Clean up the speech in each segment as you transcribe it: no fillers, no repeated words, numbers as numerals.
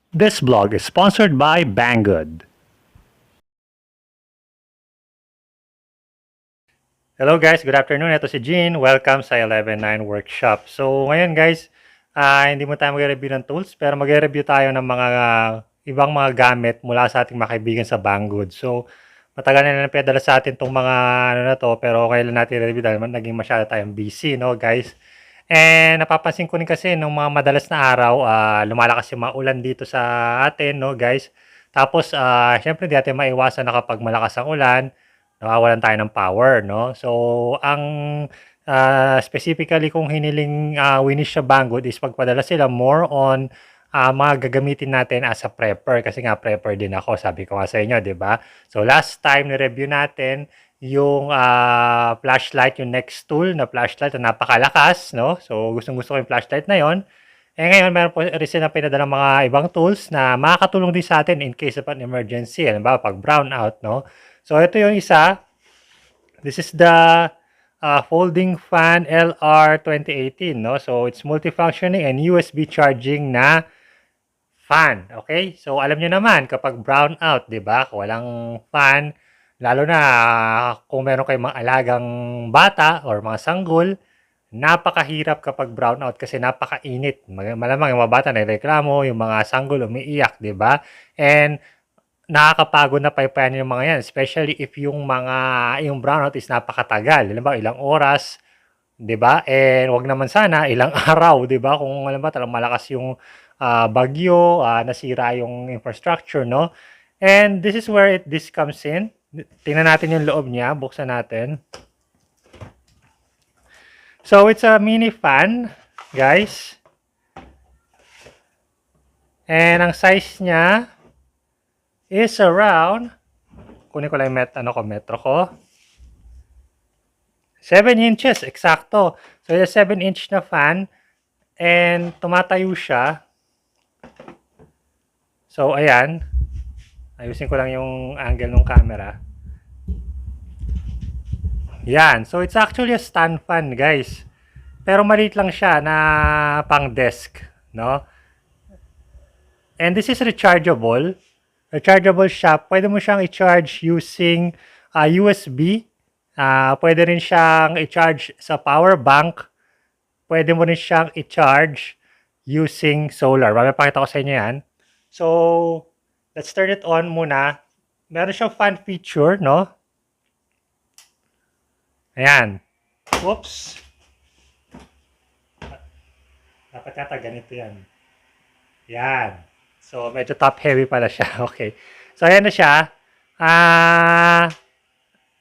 This blog is sponsored by Banggood. Hello guys, good afternoon. Ito si Jean. Welcome sa 11.9 Workshop. So ngayon guys, hindi mo tayo mag-review ng tools, pero mag-review tayo ng mga ibang mga gamit mula sa ating mga kaibigan sa Banggood. So matagal na pinadala sa atin itong mga ano na to, pero kailan natin review dahil naging masyado tayong busy, no guys? And napapansin ko rin kasi nung mga madalas na araw, lumalakas yung mga ulan dito sa atin, no guys? Tapos, syempre di natin maiwasan na kapag malakas ang ulan, nawawalan tayo ng power, no? So, ang specifically kung hiniling Winish sa Banggood is pagpadala sila more on mga gagamitin natin as a prepper kasi nga prepper din ako, sabi ko nga sa inyo, di ba? So, last time ni-review natin yung flashlight, yung next tool na flashlight na napakalakas, no? So, gustong-gusto ko yung flashlight na yon. Eh ngayon, meron po rin sila pinadala mga ibang tools na makakatulong din sa atin in case of an emergency. Ano ba, pag brownout, no? So, ito yung isa. This is the folding fan LR 2018, no? So, it's multifunctioning and USB charging na fan. Okay? So, alam nyo naman, kapag brownout, di ba? Kung walang fan, lalo na kung meron kayong mga alagang bata or mga sanggol, napakahirap kapag brownout kasi napakainit. Malamang yung mga bata nagreklamo, yung mga sanggol umiiyak, di ba? And nakakapagod na paypayan yung mga yan, especially if yung brownout is napakatagal. Alam ba, ilang oras, 'di ba? And wag naman sana ilang araw, 'di ba? Kung alam ba talagang malakas yung bagyo, nasira yung infrastructure, no? And this is where this comes in. Tingnan natin yung loob niya, buksan natin. So it's a mini fan, guys. And ang size niya is around, kunin ko lang yung metro ko. 7 inches, eksakto. So, it's a 7-inch na fan and tumatayo siya. So, ayan. Ayusin ko lang yung angle ng camera. Yan. So, it's actually a stand fan, guys. Pero maliit lang siya na pang desk, no? And this is rechargeable. Rechargeable siya. Pwede mo siyang i-charge using USB. Pwede rin siyang i-charge sa power bank. Pwede mo rin siyang i-charge using solar. Mapapakita ko sa inyo yan. So, let's turn it on muna. Meron siyang fan feature, no? Ayan. Whoops. Dapat yata ganito yan. Yan. So, medyo top-heavy pala siya. Okay. So, ayan na siya.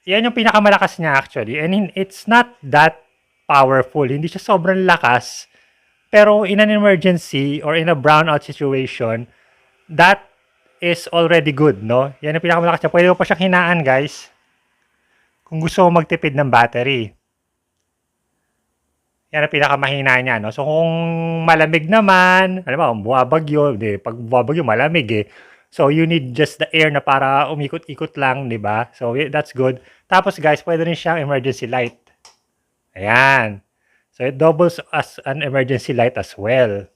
Yan yung pinakamalakas niya actually. And it's not that powerful. Hindi siya sobrang lakas. Pero in an emergency or in a brownout situation, that is already good, no? Yan yung pinakamalakas niya. Pwede mo pa siyang hinaan, guys. Kung gusto mo magtipid ng battery. Yan ang pinakamahina niya, no? So, kung malamig naman, alam mo, buwabagyo, pag buwabagyo, malamig eh. So, you need just the air na para umikot-ikot lang, di ba? So, that's good. Tapos, guys, pwede rin siyang emergency light. Ayan. So, it doubles as an emergency light as well.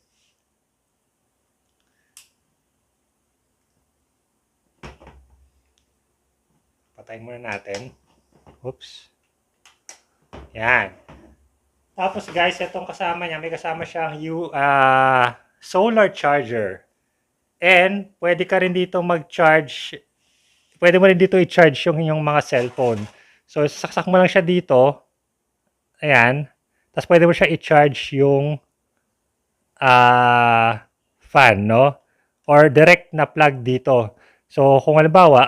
Patayin muna natin. Oops. Yan. Tapos guys, itong kasama niya, may kasama siyang solar charger. And pwede ka rin dito mag-charge, pwede mo rin dito i-charge yung inyong mga cellphone. So, saksak mo lang siya dito. Ayan. Tapos pwede mo siya i-charge yung fan, no? Or direct na plug dito. So, kung halimbawa,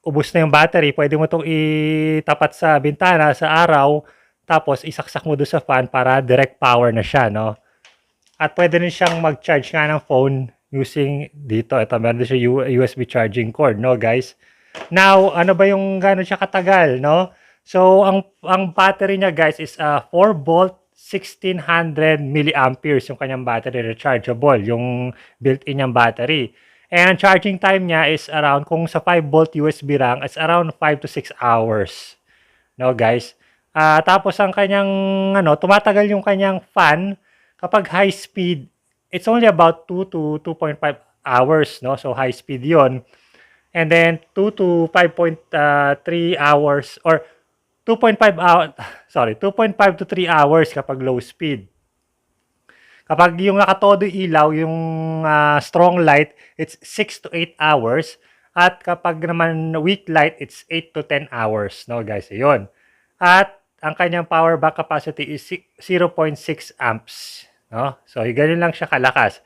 ubos na yung battery, pwede mo itong itapat sa bintana sa araw, tapos isaksak mo doon sa fan para direct power na siya, no? At pwede rin siyang mag-charge nga ng phone using dito. Ito, meron din siya USB charging cord, no, guys? Now, ano ba yung gano'n siya katagal, no? So, ang battery niya, guys, is 4-volt 1600 milliamperes yung kanyang battery, rechargeable, yung built-in niyang battery. And charging time niya is around, kung sa 5-volt USB lang, it's around 5 to 6 hours. No, guys? Tapos ang kanyang, tumatagal yung kanyang fan kapag high speed it's only about 2 to 2.5 hours, no? So high speed 'yon. And then 2 to 5.3 hours or 2.5 hours, sorry, 2.5 to 3 hours kapag low speed. Kapag yung nakatodo ilaw, yung strong light, it's 6 to 8 hours. At kapag naman weak light, it's 8 to 10 hours, no guys? Ayun. At ang kanyang power bank capacity is 0.6 amps, no? So, ganun lang siya kalakas.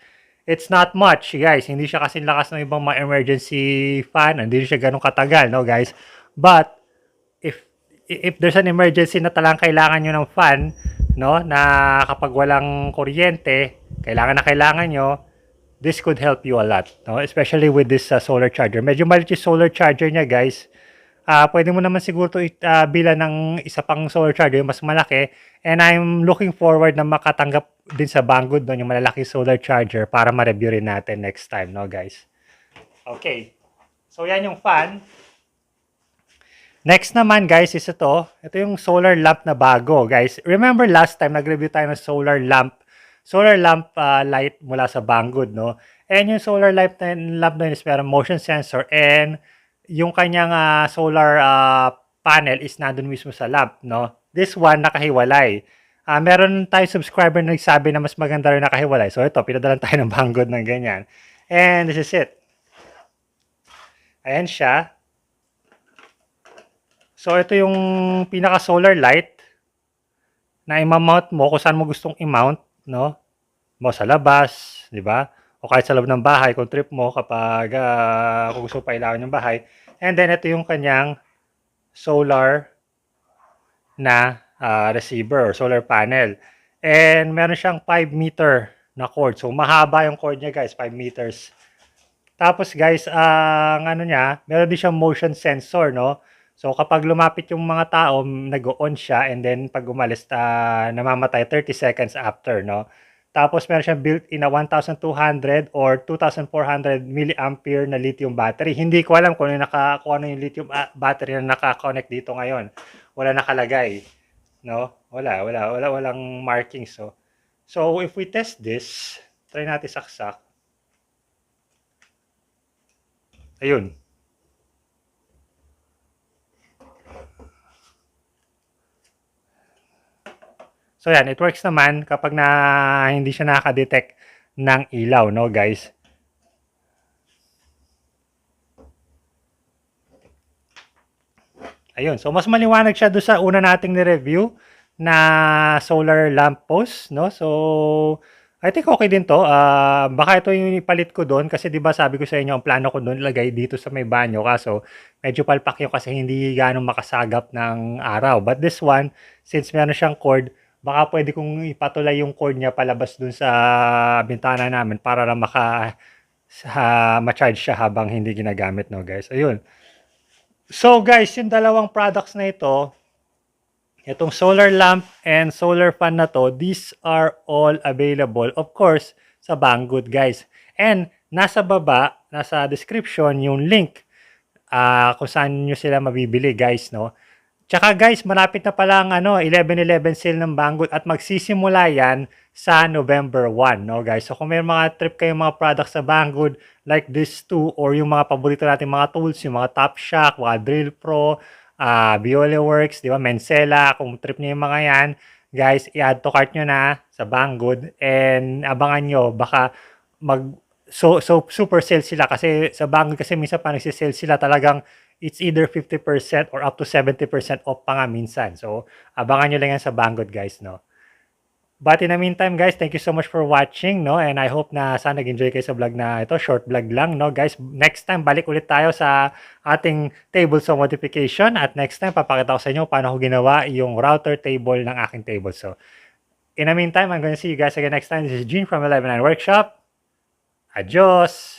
It's not much, guys. Hindi siya kasing lakas ng ibang mga emergency fan. Hindi siya ganun katagal, no guys? But if there's an emergency na talang kailangan nyo ng fan, no, na kapag walang kuryente, kailangan nyo, this could help you a lot, no, especially with this solar charger. Medyo maliit yung solar charger niya, guys. Pwede mo naman siguro ito bilan ng isa pang solar charger, mas malaki. And I'm looking forward na makatanggap din sa Banggood doon yung malaki solar charger para ma-review rin natin next time, no, guys. Okay. So, yan yung fan. Next naman, guys, is ito. Ito yung solar lamp na bago, guys. Remember last time, nag-review tayo ng solar lamp light mula sa Banggood, no? And yung solar lamp na yun is meron motion sensor and yung kanyang solar panel is nandun mismo sa lamp, no? This one, nakahiwalay. Meron tayong subscriber na nagsabi na mas maganda rin nakahiwalay. So, ito, pinadalan tayo ng Banggood ng ganyan. And this is it. Ayan siya. So, ito yung pinaka-solar light na i-mount mo kung saan mo gustong i-mount, no? Mo sa labas, di ba? O kahit sa loob ng bahay, kung trip mo kapag kung gusto pa ilawin yung bahay. And then, ito yung kanyang solar na receiver or solar panel. And meron siyang 5 meter na cord. So, mahaba yung cord niya, guys, 5 meters. Tapos, guys, ang ano niya, meron din siyang motion sensor, no? So, kapag lumapit yung mga tao, nag-on siya and then pag umalis, namamatay 30 seconds after, no? Tapos, meron siyang built-in na 1,200 or 2,400 milliampere na lithium battery. Hindi ko alam kung ano yung lithium battery na naka-connect dito ngayon. Wala nakalagay, no? Walang markings, so. So, if we test this, try natin saksak. Ayun. So yan, it works naman kapag hindi siya nakaka-detect ng ilaw, no guys? Ayun, so mas maliwanag siya doon sa una nating ni-review na solar lamp post, no? So, I think okay din to. Baka ito yung ipalit ko doon kasi 'di ba sabi ko sa inyo ang plano ko doon ilagay dito sa may banyo kaso medyo palpak yung kasi hindi gaano makasagap ng araw. But this one, since meron siyang cord, baka pwede kong ipatulay yung cord niya palabas dun sa bintana namin para lang ma-charge siya habang hindi ginagamit, no guys. Ayun. So guys, yung dalawang products na ito, itong solar lamp and solar fan na to, these are all available, of course, sa Banggood, guys. And nasa baba, nasa description, yung link kung saan nyo sila mabibili, guys, no? Tsaka guys, malapit na pala ang 11/11 sale ng Banggood at magsisimula yan sa November 1, no guys? So kung may mga trip kayong mga products sa Banggood like this two or yung mga paborito natin mga tools, yung mga Top Shock, mga Drill Pro, Biola Works, di ba, Mencela, kung trip niyo yung mga yan, guys, i-add to cart nyo na sa Banggood and abangan nyo, baka so super sale sila kasi sa Banggood kasi minsan pa nagsisale sila talagang it's either 50% or up to 70% off pa nga minsan. So, abangan nyo lang yan sa Banggood, guys, no? But in the meantime, guys, thank you so much for watching, no? And I hope na sana nag-enjoy kayo sa vlog na ito. Short vlog lang, no? Guys, next time, balik ulit tayo sa ating tables of modification. At next time, papakita ko sa inyo paano ko ginawa yung router table ng aking table. So, in the meantime, I'm gonna see you guys again next time. This is Gene from 119 Workshop. Adios!